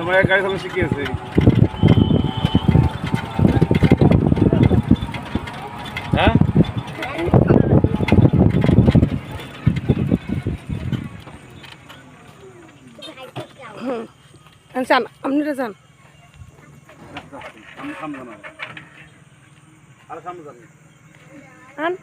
তোমার গাড়ি চালানো শিখিয়েছে। হ্যাঁ যান, আপনারা যান। আন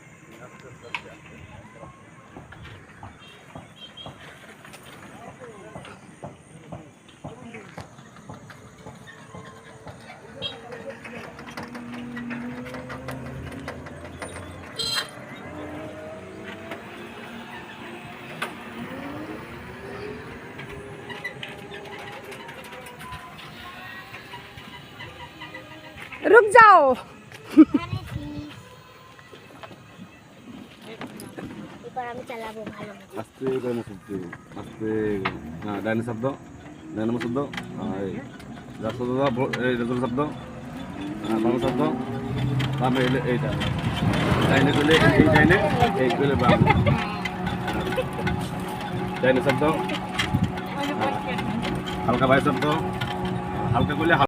रुक जाओ। আমি চালাবো ভালো আস্তে ডাইনো শব্দ আস্তে হ্যাঁ ডাইনো শব্দ ডাইনো শব্দ এই শব্দ এই শব্দ বাম শব্দ বামে এলে এইটা ডাইনে গেলে এই ডাইনে এই গেলে বাম ডাইনো শব্দ হালকা বাই শব্দ হালকা করলে